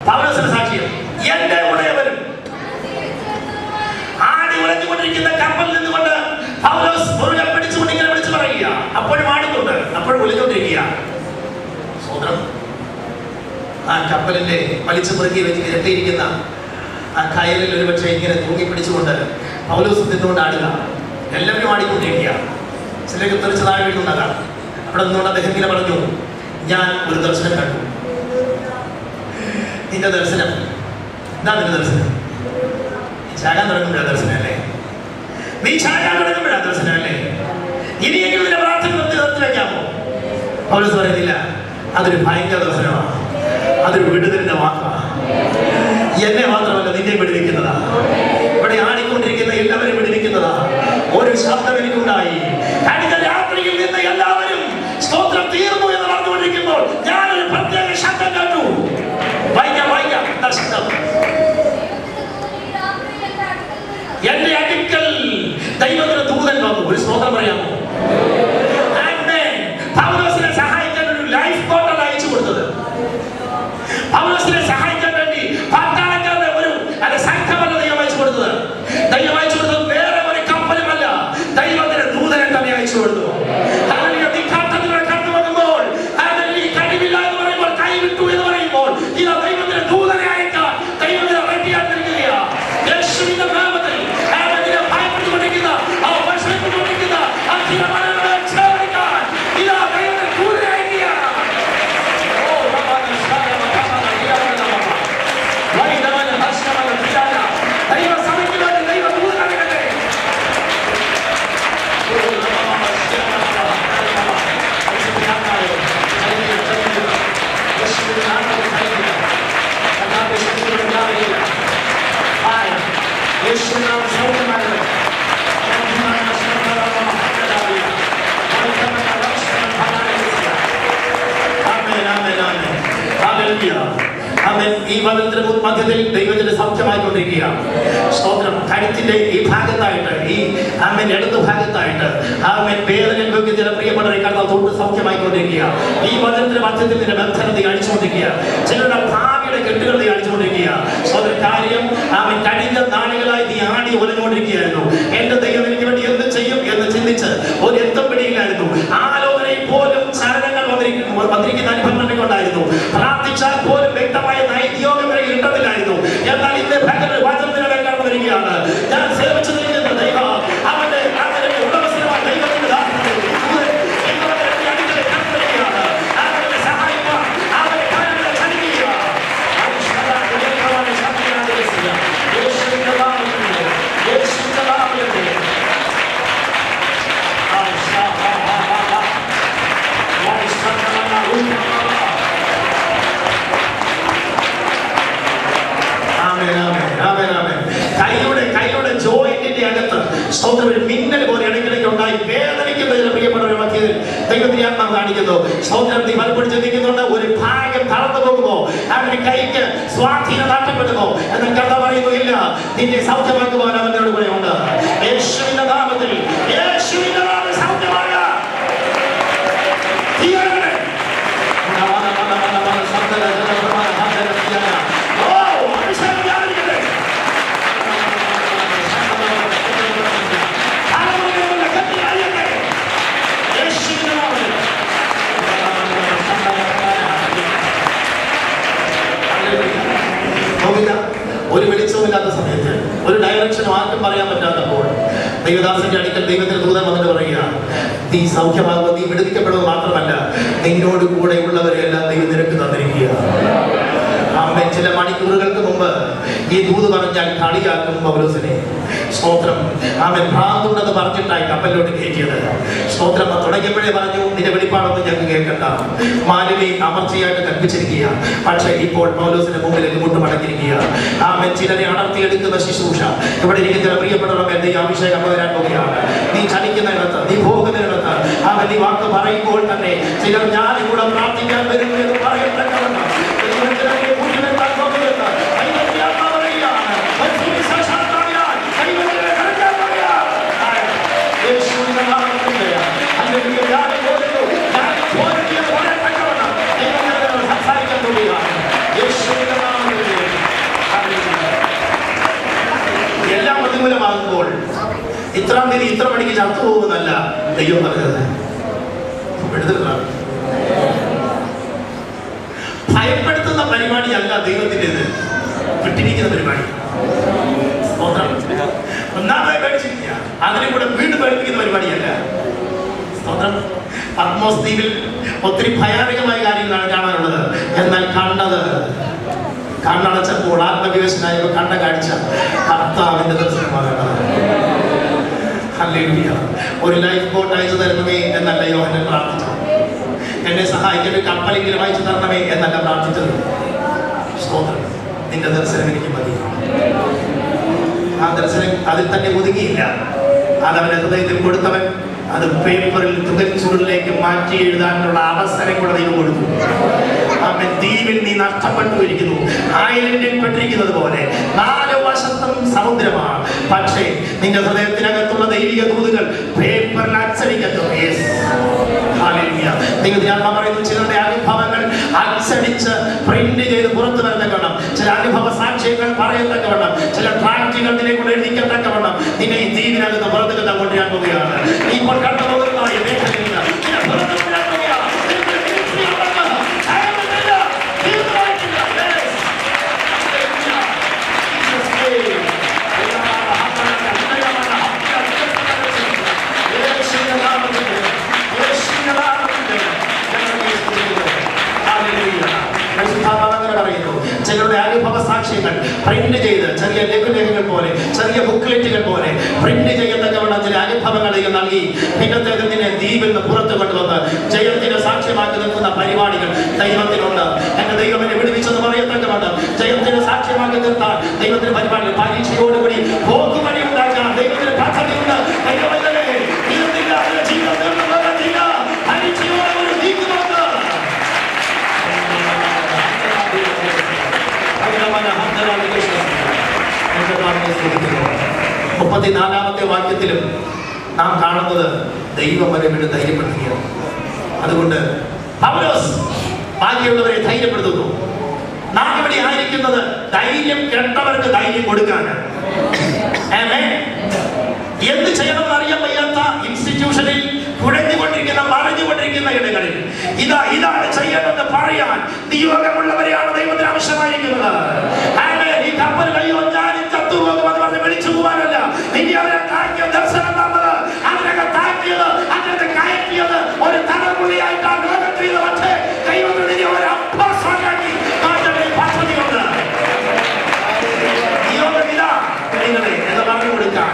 പൗലോസിന്റെ സാക്ഷ്യം, എന്റെ ഉടയവനും. ആടി ഉലഞ്ഞുകൊണ്ടിരിക്കുന്ന കപ്പലിൽ നിന്നുകൊണ്ട് പൗലോസ് മുറുകെ പിടിച്ചുകൊണ്ട് ഇങ്ങനെ വിളിച്ചു പറയുക. അപ്പോഴും ആടുന്നുണ്ട്, അപ്പോഴും ഉലഞ്ഞുകൊണ്ടിരിക്കുക. സ്വതന്ത്രം ആ കപ്പലിന്റെ വലിച്ചു മുറുക്കി വെച്ച് ഇരട്ടിയിരിക്കുന്ന ആ കയലിൽ ഒരു പക്ഷേ ഇങ്ങനെ തൂങ്ങി പിടിച്ചുകൊണ്ട് പൗലോസ് നിന്നുകൊണ്ട് ആടുക. എല്ലാവരും ആടിക്കൊണ്ടിരിക്കുക. ചിലർക്ക് തെറിച്ച് താഴെ വീഴുന്നതാണ്. അവിടെ നിന്നുകൊണ്ട് അദ്ദേഹം ഇങ്ങനെ പറഞ്ഞു, ഞാൻ ഒരു ദർശനം കണ്ടു. നിന്റെ ദർശനം എന്താ? നിന്റെ ദർശനം നീ ചാകാൻ തുടങ്ങുമ്പോഴാ ദർശനം അല്ലേ? നീ ചാകാൻ തുടങ്ങുമ്പോഴാ ദർശനം അല്ലേ? ഇനിയെങ്കിലും നിന്റെ പ്രാർത്ഥന നിർത്തി വയ്ക്കാമോ? പൗലോസ് പറയുന്നില്ല, അതൊരു ഭയങ്കര ദർശനമാണ്, അതൊരു വിടുതലിന്റെ വാക്കാണ്. എന്നെ മാത്രമല്ല നിന്നെ വിടുവിക്കുന്നതാ. ഇവിടെ ആടിക്കൊണ്ടിരിക്കുന്ന എല്ലാവരും വിടുവിക്കുന്നതാ. ഒരു ശബ്ദം എനിക്കുണ്ടായി. കഴിഞ്ഞ രാത്രിയിൽ നിന്ന് എല്ലാവരും സ്തോത്രം തീർന്നു എന്ന് പറഞ്ഞുകൊണ്ടിരിക്കുമ്പോൾ ഞാനൊരു പ്രത്യേക ശബ്ദം കേട്ടു. വായിക്കാം ശബ്ദം. എന്റെ അടുക്കൽ ദൈവത്തിന്റെ ദൂതൻ വന്നു. ഒരു സ്തോത്രം പറയാമോ? പൗലോസിനെ സഹായിക്കാൻ ഒരു ലൈഫ് ബോട്ടാണ് അയച്ചു കൊടുത്തത്. പൗലോസിനെ സഹായിക്കാൻ വേണ്ടി പട്ടാളക്കാരുടെ ഒരു സംഘമല്ല ദൈവം അയച്ചു കൊടുത്തത്. ദൈവം അയച്ചു കൊടുത്തത് വേറെ ഒരു കപ്പലുമല്ല, ദൈവത്തിന്റെ ദൂതനെ തന്നെ അയച്ചു കൊടുത്തു. കടന്നു വന്നുമ്പോൾ കഴിവില്ല എന്ന് പറയുമ്പോൾ, കൈവിട്ടു എന്ന് പറയുമ്പോൾ, ഇത് ദൈവത്തിന്റെ ദൂതനെ അയക്കാൻ ദൈവത്തിന് റെഡിയാക്കിയിരിക്കുക. യേശുവിന്റെ നാമത്തിൽ ഭയപ്പെട്ടുകൊണ്ടിരിക്കുന്ന ആ വർഷപ്പെട്ടുകൊണ്ടിരിക്കുന്ന ആ തീരുമാനങ്ങളെ ചേർക്കാൻ ഇതാ ദൈവത്തിന്റെ ദൂതനെ അയക്കുക. ദൈവ സഭയ്ക്ക് വേണ്ടി ദൈവ ദൂതനാകട്ടെ. ഈ വചനത്തിന് മധ്യത്തിൽ ദൈവത്തിന്റെ സൗഖ്യമായിക്കൊണ്ടിരിക്കുക. സ്തോത്രം. കഴുത്തിന്റെ ഈ ഭാഗത്തായിട്ട്, ഈ ഇടതു ഭാഗത്തായിട്ട് വേദന അനുഭവിക്കുന്ന ചില പ്രിയപ്പെട്ടവരെ കണ്ടാൽ തൊട്ട് സൗഖ്യമായിക്കൊണ്ടിരിക്കുക. ഈ വചനത്തിന്റെ മധ്യത്തിൽ നിന്റെ ബന്ധനത്തെ അടിച്ചുകൊണ്ടിരിക്കുക. ചിലരുടെ ഭാവിയുടെ കെട്ടുകളെ അടിച്ചുകൊണ്ടിരിക്കുക. സ്വന്തം കാര്യം കഴിഞ്ഞ നാളുകളായി നീ ആടി ഉലഞ്ഞുകൊണ്ടിരിക്കുകയായിരുന്നു. എന്റെ ദൈവം എനിക്ക് വേണ്ടി എന്ത് ചെയ്യും എന്ന് ചിന്തിച്ച് ഒരു എത്തും പിടിയില്ലായിരുന്നു. ആലോചനയിൽ പോലും ചലനങ്ങൾ വന്നിരിക്കുന്ന അനുഭവങ്ങൾ കൊണ്ടായിരുന്നു. പ്രാർത്ഥിച്ചാൽ പോലും വ്യക്തമായ നൈതിയോഗം വരെ കിട്ടത്തില്ലായിരുന്നു. എന്നാൽ ഇന്ന് ഭയങ്കര വചനത്തിന് വേണ്ടി വരികയാണ്. ഞാൻ സേവിച്ചു നിൽക്കുന്ന ദൈവം അവന്റെ ഉടമസ്ഥനമായ ദൈവത്തിന്റെ സഹായിക്കാൻ അവന്റെ കാര്യങ്ങളെ ചലിക്കുക. കൈയുടെ ജോയിന്റിന്റെ അകത്ത് സ്തോത്രം മിന്നൽ പോലെ ഇടയ്ക്കിടയ്ക്ക് ഉണ്ടായി വേദനിക്കുന്നതിന് പ്രിയപ്പെട്ടവരുടെ മധ്യത്തിൽ ദൈവത്തിന്റെ ആത്മാവ് കാണിക്കുന്നു. സ്തോത്രം. നീ പലപ്പോഴും ചിന്തിക്കുന്നുണ്ട്, ഒരു ഭാഗം തളർന്നു പോകുമോ, അവന്റെ കൈക്ക് സ്വാധീനം നഷ്ടപ്പെടുമോ എന്ന് കഥ പറയുന്നു. ഇല്ല, നിന്നെ സൗഖ്യമാക്കുവാൻ അവന്റെ കൂടെ ഉണ്ട്. യേശുവിന്റെ നാമത്തിൽ, യേശുവിന്റെ നാമത്തിൽ സൗഖ്യമായ ഒരു വെളിച്ചമില്ലാത്ത സമയത്ത്, ഒരു ഡയറക്ഷനും ആർക്കും പറയാൻ പറ്റാത്തപ്പോൾ ദൈവദാസന്റെ അടുക്കൽ ദൈവത്തിന്റെ ദൂതൻ വന്നിട്ട് പറയുക, നീ സൗഖ്യമാകുക, നീ വിടുവിക്കപ്പെടുക മാത്രമല്ല, നിന്നോട് കൂടെ ഉള്ളവരെല്ലാം ദൈവം നിനക്ക് തന്നിരിക്കുക. ചില മണിക്കൂറുകൾക്ക് മുമ്പ് ഈ ദൂത് പറഞ്ഞാൽ കളിയാക്കും പൗലോസിനെ. സ്തോത്രം. ഭ്രാന്തുണ്ടെന്ന് പറഞ്ഞിട്ടായി കപ്പലിലോട്ട് കയറ്റിയത്. സ്തോത്രം. തുടങ്ങിയപ്പോഴേ പറഞ്ഞു, നിന്റെ വെളിപ്പാടൊന്നും ഞങ്ങൾക്ക് കേൾക്കണ്ട, മാലിനെ അമർച്ചയായിട്ട് കൽപ്പിച്ചിരിക്കുക. പക്ഷേ ഇപ്പോൾ പൗലോസിന്റെ മുമ്പിൽ മുട്ട് മടക്കിയിരിക്കുക. ചിലരെ അടർത്തിയെടുക്കുന്ന ശുശ്രൂഷ ഇവിടെ ഇരിക്കുന്ന ചില പ്രിയപ്പെട്ടവരുടെ നീ അഭിഷേകം പകരാൻ പോവുകയാണ്. നീ ചലിക്കുന്നിടത്ത്, നീ പോകുന്നതിനകത്ത് നീ വാക്ക് പറയുമ്പോൾ തന്നെ ചിലർ ഞാൻ ഇവിടെ പ്രാർത്ഥിക്കാൻ വരുന്നു എന്ന് പറയപ്പെട്ടവന്ന് സംസാരിക്കാൻ പോവുകയാണ്. യേശുവിന്റെ നാമത്തിൽ പ്രതികൂലമാകുമ്പോൾ ഇത്രാം തീയതി ഇത്ര മണിക്ക് ചത്തുപോകുന്നല്ല ദൈവം പറഞ്ഞത്. ഭയപ്പെടുത്തുന്ന പരിപാടിയല്ല ദൈവത്തിൻ്റെത്, വിട്ടിരിക്കുന്ന പരിപാടി. ഒന്നാമതായി പേടിച്ചിരിക്കുക, അതിനെ കൂടെ വീണ്ടും പേടിപ്പിക്കുന്ന പരിപാടിയല്ല. പത്മോസ് ദ്വീപിൽ ഒത്തിരി ഭയാനകമായ കാര്യങ്ങളാണ് കാണാനുള്ളത്. എന്നാൽ കണ്ണടച്ചപ്പോൾ ആത്മവിവശനായപ്പോൾ കണ്ട കാഴ്ച കർത്താവിന്റെ ദർശനമാകേണ്ടത്. ഹല്ലേലൂയ. ഒരു ലൈഫ് ബോട്ട് അയച്ചു തരണമേ എന്നല്ല യോഹന്നാൻ പ്രാർത്ഥിച്ചത്. എന്നെ സഹായിക്കാൻ ഒരു കപ്പലെങ്കിലും അയച്ചു തരണമേ എന്നല്ല പ്രാർത്ഥിച്ചത്. സ്തോത്രം. നിന്റെ ദർശനം എനിക്ക് മതി. ആ ദർശനം അതിൽ തന്നെ ഒതുങ്ങിയില്ല. അതവന്റെ ഹൃദയത്തിൽ കൊടുത്തവൻ അത് പേപ്പറിൽ തുകച്ചുരുളിലേക്ക് മാറ്റി എഴുതാനുള്ള അവസരം കൂടെ ദൈവം കൊടുത്തു. അവൻ ദ്വീപിൽ നീ നഷ്ടപ്പെട്ടുകൊണ്ടിരിക്കുന്നു, ഐലൻഡിൽ പെട്ടിരിക്കുന്നത് പോലെ 4 വശത്തും സമുദ്രമാണ്. പക്ഷേ നിന്റെ ഹൃദയത്തിനകത്തുള്ള ദൈവിക ദൂതുകൾ പേപ്പറിൽ അച്ചടിക്കത്തു. നിങ്ങൾ ഞാൻ പറയുന്നു, ചിലരുടെ അനുഭവങ്ങൾ അച്ചടിച്ച് പ്രിന്റ് ചെയ്ത് പുറത്തു വരത്തക്കവണ്ണം, ചില അനുഭവ സാക്ഷ്യങ്ങൾ പറയത്തക്കവണ്ണം, ചില ട്രാക്റ്റുകൾ നിന്നെ കൊണ്ട് എഴുതിക്കത്തക്കവണ്ണം നിന്നെ ഈ ദ്വീപിനകത്ത് പുറത്തു കൊണ്ടുവരാൻ പോവുകയാണ്. ഇപ്പോൾ കണ്ടുപോകുന്നതായ മേഖലയിൽ ചിലരുടെ അനുഭവ സാക്ഷ്യങ്ങൾ പ്രിന്റ് ചെയ്ത് ചെറിയ ലഘുലേഖകൾ പോലെ, ചെറിയ ബുക്ക്ലെറ്റുകൾ പോലെ പ്രിന്റ് ചെയ്യത്തക്കവണ്ണം ചില അനുഭവങ്ങളെയും നൽകി പിന്നത്തേതിനെ ദ്വീപിൽ നിന്ന് പുറത്തു കൊണ്ടുവന്ന് ജയത്തിന് സാക്ഷ്യമാക്കി നിൽക്കുന്ന പരിപാടികൾ ദൈവത്തിനുണ്ട്. എന്റെ ദൈവം എന്നെ വിടുവിച്ചെന്ന് പറയത്തക്കവണ്ണം ജയത്തിന് സാക്ഷ്യമാക്കി നിർത്താൻ ദൈവത്തിന്റെ പരിപാടികൾ, പരീക്ഷയോടുകൂടി പോക്കുവഴി ഉണ്ടാക്കാൻ ദൈവത്തിന് പദ്ധതിയുണ്ട്. മുപ്പത്തിനാലാമത്തെ വാക്യത്തിലും നാം കാണുന്നത് ദൈവം വരെ വീണ്ടും ധൈര്യപ്പെടുത്തുകയാണ്. അതുകൊണ്ട് പൗലോസ് ബാക്കിയുള്ളവരെ ധൈര്യപ്പെടുത്തുന്നു. നാം ഇവിടെ ആയിരിക്കുന്നത് ധൈര്യം കെട്ടവർക്ക് ധൈര്യം കൊടുക്കാനാണ്. എന്ത് ചെയ്യണമെന്ന് അറിയാൻ വയ്യാത്ത ഇൻസ്റ്റിറ്റ്യൂഷനിൽ കുഴഞ്ഞുകൊണ്ടിരിക്കുന്ന, മറിഞ്ഞുകൊണ്ടിരിക്കുന്ന ഇടങ്ങളിൽ ഇതാണ് ചെയ്യണമെന്ന് പറയാൻ നിയോഗമുള്ളവരെയാണ് ദൈവത്തിന് ആവശ്യമായിരിക്കുന്നത്. ഈ കപ്പൽ കഴിയോ ഞാനും ചത്തുപോകുമെന്ന് പറഞ്ഞ് വിളിച്ചു പോകാനല്ല. ഇനി അവരെ താക്കിയ ദർശനം തന്നത്, അതിനൊക്കെ താക്കിയത്, അതിനകത്ത് കയറ്റിയത് ഒരു തലമുറയായിട്ടാണ് ലോകത്തിൽ. പക്ഷേ ദൈവത്തിന് ഒരു അഭ്യാസമാക്കി മാറ്റേണ്ട പദ്ധതിയുണ്ട്. നിയോഗം ഇതാ നിങ്ങളെ എന്ന് പറഞ്ഞു കൊടുക്കാൻ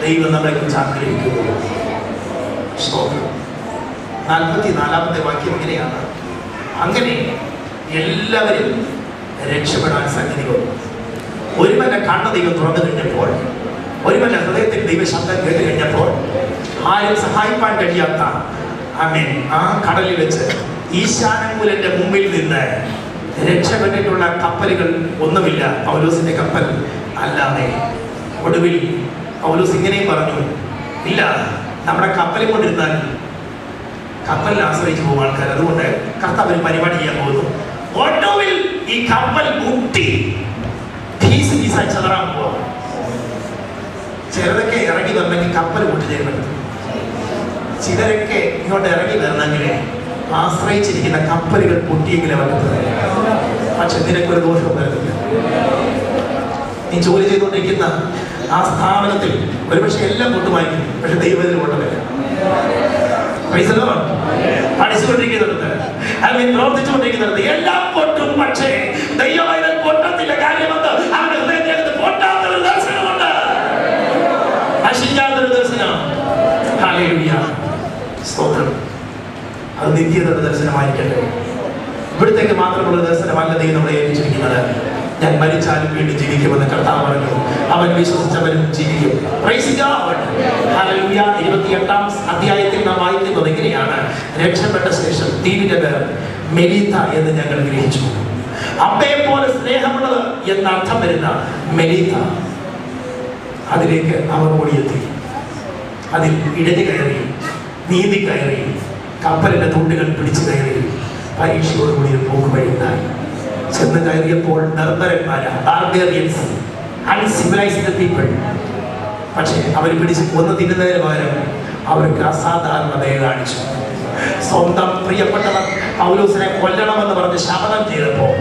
ദൈവം നമ്മളെ കുറിച്ച് ആഗ്രഹിക്കുന്നു. 44-ാമത്തെ വാക്യം ഇങ്ങനെയാണ്: അങ്ങനെ എല്ലാവരും രക്ഷപ്പെടാൻ സംഗതി വന്നു. ഒരുവന്റെ കണ്ണ് ദൈവം തുറന്നു കഴിഞ്ഞപ്പോൾ, ഒരുവന്റെ ഹൃദയത്തിൽ ദൈവശബ്ദം കേട്ട് കഴിഞ്ഞപ്പോൾ, ആരും സഹായിപ്പാൻ കഴിയാത്ത ആ കടലിൽ വെച്ച് ഈശാനമൂലന്റെ മുമ്പിൽ നിന്ന് രക്ഷപ്പെട്ടിട്ടുള്ള കപ്പലുകൾ ഒന്നുമില്ല, പൗലോസിന്റെ കപ്പൽ അല്ലാതെ. ഒടുവിൽ പൗലോസ് ഇങ്ങനെയും പറഞ്ഞു, ഇല്ല, നമ്മുടെ കപ്പലിൽ കൊണ്ടിരുന്നാൽ കപ്പലിൽ ആശ്രയിച്ചു പോകും ആൾക്കാർ. അതുകൊണ്ട് കർത്താവ് പരിപാടി ചെയ്യാൻ പോകുന്നു. ഒടുവിൽ ഈ കപ്പൽ മുട്ടി പീസായി ചതറാൻ പോവാം. ചിലരൊക്കെ ഇറങ്ങി വരണമെങ്കിൽ കപ്പൽ മുട്ടി ചെയ്യാൻ പറ്റും. ചിലരൊക്കെ ഇങ്ങോട്ട് ഇറങ്ങി വരണമെങ്കിൽ ആശ്രയിച്ചിരിക്കുന്ന കപ്പലുകൾ പൊട്ടിയെങ്കിലേ പറ്റത്തുള്ളൂ. പക്ഷെ നിനക്കൊരു ദോഷവും വരുന്നില്ല. നീ ജോലി ചെയ്തുകൊണ്ടിരിക്കുന്ന ആ സ്ഥാപനത്തിൽ ഒരുപക്ഷെ എല്ലാം പൊട്ടുമായിരിക്കും, പക്ഷെ ദൈവത്തിന് പൊട്ടമില്ല. പഠിച്ചുകൊണ്ടിരിക്കുന്നുണ്ട്, അല്ലെങ്കിൽ പ്രവർത്തിച്ചുകൊണ്ടിരിക്കുന്നുണ്ട്, എല്ലാം പൊട്ടും, പക്ഷേ ദൈവം പൊട്ടത്തില്ല. കാര്യമെന്ന് അവന്റെ ഹൃദയത്തിനകത്ത് പൊട്ടാത്തൊരു ദർശനമുണ്ട്, നശിക്കാത്തൊരു ദർശനം. ഹല്ലേലൂയ, സ്തോത്രം. അത് നിത്യതയുടെ ദർശനമായിരിക്കട്ടെ. ഇവിടത്തേക്ക് മാത്രമുള്ള ദർശനമല്ല ദൈവം നമ്മളെ ഏൽപ്പിച്ചിരിക്കുന്നത്. ഞാൻ മരിച്ചാലും വീണ്ടും ജീവിക്കുമെന്ന് കർത്താവ് പറഞ്ഞു. അവൻ വിശ്വസിച്ചവരും ജീവിക്കും. Praise God. ഹല്ലേലൂയ. 28-ാം അധ്യായത്തിൽ നാം വായിക്കുന്നത് എങ്ങനെയാണ്: രക്ഷപ്പെട്ട ശേഷം ദ്വീപിന്റെ പേർ മെലീത്ത എന്ന് ഞങ്ങൾ ഗ്രഹിച്ചു. അമ്മയെ പോലെ സ്നേഹമുള്ളത് എന്ന അർത്ഥം വരുന്ന മെലീത്ത, അതിലേക്ക് അവർ ഓടിയെത്തി. അതിൽ ഇടഞ്ഞു കയറി, നീന്തി കയറി, കപ്പലിന്റെ തുണ്ടുകൾ പിടിച്ചു കയറി പരീക്ഷയോടുകൂടി പോക്ക് വഴിയുണ്ടായി. ചെന്ന് കയറിയപ്പോൾ നിർഭരന്മാരാ ബാർബേറിയൻസ് അൺസിവിലൈസ്ഡ് പീപ്പിൾ. പക്ഷേ അവർ പിടിച്ച് കൊന്നു തിന്നുന്നതിന് പകരം അവർക്ക് അസാധാരണതയെ കാണിച്ചു. സ്വന്തം പ്രിയപ്പെട്ടവർ പൗലോസിനെ കൊല്ലണമെന്ന് പറഞ്ഞ് ശപഥം ചെയ്തപ്പോൾ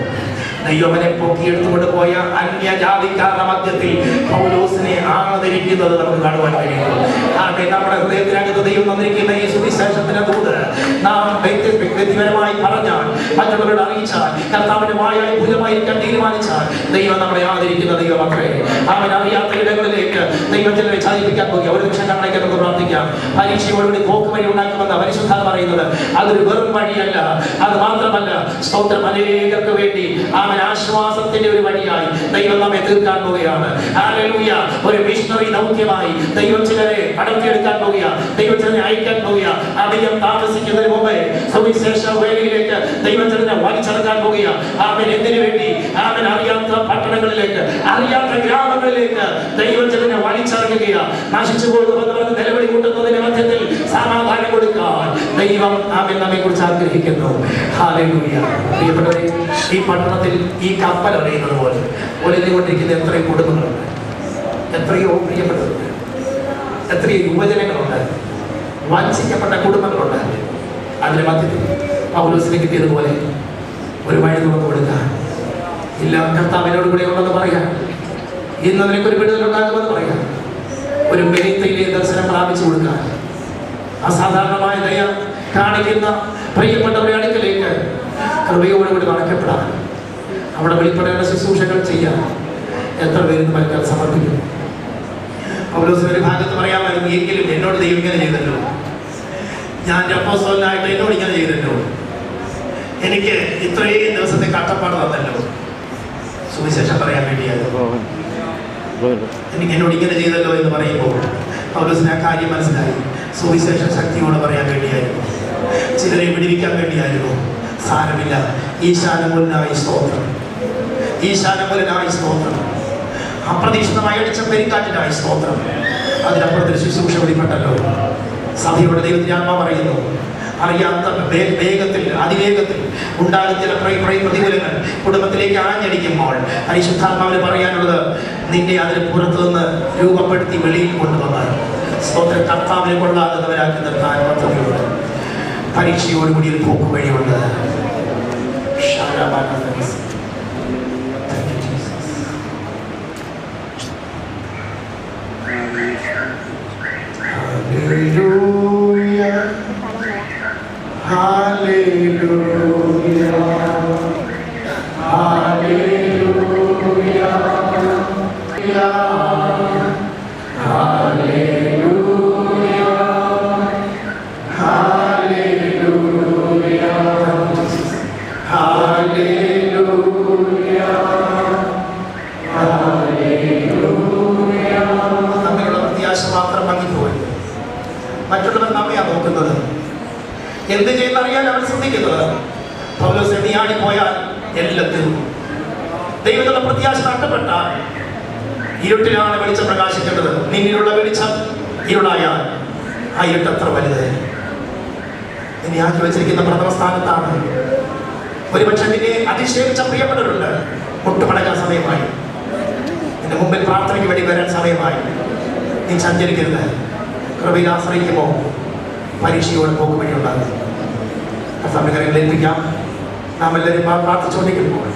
ദൈവമനെ പൊക്കിയെടുത്തുകൊണ്ട് പോയ അന്യജാതിക്കാരുടെ മധ്യത്തിൽ പൗലോസിനെ ആദരിക്കുന്നത് നമുക്ക് കാണുവാൻ കഴിയും. നമ്മുടെ ഹൃദയത്തിനകത്ത് ദൈവം തന്നിരിക്കുന്ന ഈ സുവിശേഷത്തിന്റെ ദൂത് നാം വ്യക്തിപരമായി പറഞ്ഞാൽ, മറ്റുള്ളവരോട് അറിയിച്ചാൽ, കർത്താവിന്റെ വായായി ഭൂതമായിരിക്കാൻ തീരുമാനിച്ചാൽ ദൈവം നമ്മളെ ആദരിക്കുന്ന ദൈവം അത്രേ. അവൻ അറിയാത്ത ഇടങ്ങളിലേക്ക് ദൈവം ചിലരെ ചാദിപ്പിക്കാൻ പോയി. ഒരു നിമിഷം നമ്മളേക്ക് നമുക്ക് പ്രാർത്ഥിക്കാം. പരീക്ഷയോടുകൂടി പോക്ക് വഴി ഉണ്ടാക്കുമെന്ന് പരിശുദ്ധാത്മ പറയുന്നത് അതൊരു വെറും വഴിയല്ല. അത് മാത്രമല്ല, സ്തോത്രം, അനേകർക്ക് വേണ്ടി ആശ്വാസത്തിന്റെ ഒരു വഴിയായി ദൈവം നമ്മെ തീർക്കാൻ പോവുകയാണ്. ഹല്ലേലൂയ. ഒരു മിഷണറി ദൗത്യമായി ദൈവം ചിലരെ അടർത്തിയെടുക്കാൻ പോവുകയാണ്. ദൈവം ചിലരെ അയക്കാൻ പോവുകയാണ്. അധികം താമസിക്കുന്നതിന് മുമ്പേ സുവിശേഷ വേദിയിലേക്ക് ദൈവം ചിലരെ വലിച്ചെടുക്കാൻ പോവുകയാണ്. അവൻ എന്തിനു വേണ്ടി? അവൻ അറിയാത്ത പട്ടണങ്ങളിലേക്ക്, അറിയാത്ത ഗ്രാമങ്ങളിലേക്ക് ദൈവം ചിലരെ വലിച്ചെടുക്കുകയാണ്. നശിച്ചു പോകുന്നവർക്ക് നിലവിളി കൂട്ടുന്നതിന്റെ മധ്യത്തിൽ സമാധാനം കൊടുക്കാൻ ദൈവം അവൻ നമ്മെ കുറിച്ച് ആഗ്രഹിക്കുന്നു. ഹല്ലേലൂയ. പ്രിയപ്പെട്ടവരെ, ഈ പട്ടണത്തിൽ ഈ കപ്പൽ അറിയുന്നത് പോലെ ഒലിഞ്ഞുകൊണ്ടിരിക്കുന്ന എത്രയോ കുടുംബങ്ങളുണ്ട്, എത്രയോ പ്രിയപ്പെട്ടവരുണ്ട്, എത്രയോ യുവജനങ്ങളുണ്ട്, വഞ്ചിക്കപ്പെട്ട കുടുംബങ്ങളുണ്ട്. അതിന്റെ മധ്യത്തിൽ പൗലോസിനെ കിട്ടിയതുപോലെ ഒരു വഴി തുറന്നു കൊടുക്കാൻ, ഇല്ല കർത്താവിനോട് കൂടെ ഉണ്ടെന്ന് പറയാം, ഇന്ന് നിനക്കൊരു വിടുതലുണ്ടാകുമെന്ന് പറയാം, ഒരു മെലിത്തയിലെ ദർശനം പ്രാപിച്ചു കൊടുക്കാൻ, അസാധാരണമായ ദയ കാണിക്കുന്ന പ്രിയപ്പെട്ടവരുടെ അടുക്കലേക്ക് കൃപയോടുകൂടി നടക്കപ്പെടാൻ, അവിടെ വെളിപ്പെടേണ്ട ശുശ്രൂഷകൾ ചെയ്യാൻ എത്ര പേര് മറ്റൊരു സമർപ്പിക്കും. പൗലോസിന്റെ ഒരു ഭാഗത്ത് പറയാമായിരുന്നു, എങ്കിലും എന്നോട് ദൈവം ഇങ്ങനെ ചെയ്തല്ലോ, ഞാൻ അപ്പോസ്തലനായിട്ട് എന്നോട് ഇങ്ങനെ ചെയ്തല്ലോ, എനിക്ക് ഇത്രയും ദിവസത്തെ കഷ്ടപ്പാട് തന്നല്ലോ, സുവിശേഷം പറയാൻ വേണ്ടിയായിരുന്നു, എനിക്ക് എന്നോട് ഇങ്ങനെ ചെയ്തല്ലോ എന്ന് പറയുമ്പോൾ പൗലോസിന് ആ കാര്യം മനസ്സിലായി. സുവിശേഷ ശക്തിയോട് പറയാൻ വേണ്ടിയായിരുന്നു, ചിലരെ വിടിവിക്കാൻ വേണ്ടിയായിരുന്നു. സാരമില്ല, ഈശാനമൂലനായി സ്തോത്രം, ഈശാനമൂലനായി സ്തോത്രം, അപ്രതീക്ഷിതമായി അടിച്ച പെരുങ്കാറ്റിനായി സ്തോത്രം. അതിനപ്പുറത്തിൽ ശുശ്രൂഷ വെളിപ്പെട്ടല്ലോ. സഭയോട് ദൈവത്തിന്റെ ആത്മാ പറയുന്നു, അറിയാത്ത വേഗത്തിൽ അതിവേഗത്തിൽ ഉണ്ടാകുന്ന ചില പ്രതികൂലങ്ങൾ കുടുംബത്തിലേക്ക് ആഞ്ഞടിക്കുമ്പോൾ പരിശുദ്ധാത്മാവിന് പറയാനുള്ളത്, നിന്നെ അതിന് പുറത്തുനിന്ന് രൂപപ്പെടുത്തി വെളിയിൽ കൊണ്ടുവന്ന് സ്തോത്ര കർത്താവിനെ കൊള്ളാകുന്നവരാക്കി നിർത്താൻ പദ്ധതിയുണ്ട്. പരീക്ഷയോടുകൂടി ഒരു പോക്ക് വഴിയുണ്ട്. മറ്റുള്ളവർ നമ്മയാണ് നോക്കുന്നത്, എന്ത് ചെയ്യുന്നറിയാൻ അവർ ശ്രദ്ധിക്കുന്നത്. പൗലോസ് നീയാടിപ്പോയാൽ എല്ലാം തീർന്നു. ദൈവത്തിലുള്ള പ്രത്യാശ നഷ്ടപ്പെട്ടാൽ ഇരുട്ടിലാണ് വെളിച്ചം പ്രകാശിക്കേണ്ടത്. നിന്നിലുള്ള വെളിച്ചം ഇരുളായാൽ ആ ഇരുട്ട് എത്ര വലുത്. നിന്നെ ആക്കി വെച്ചിരിക്കുന്ന പ്രഥമ സ്ഥാനത്താണ്. ഒരുപക്ഷെ നിന്നെ അതിശയിച്ച പ്രിയപ്പെട്ടവരുണ്ട്. മുട്ടുമടക്കാൻ സമയമായി, നിന്റെ മുമ്പിൽ പ്രാർത്ഥനയ്ക്ക് വേണ്ടി വരാൻ സമയമായി. നീ സഞ്ചരിക്കരുത്. കൃപയിൽ ആശ്രയിക്കുമ്പോൾ പരീക്ഷയോടെ പോക്ക് വഴി ഉണ്ടാകും. കർത്താവിന്റെ കരങ്ങളിൽ ഏൽപ്പിക്കാം. നാം എല്ലാവരും പ്രാർത്ഥിച്ചുകൊണ്ടിരിക്കുമ്പോൾ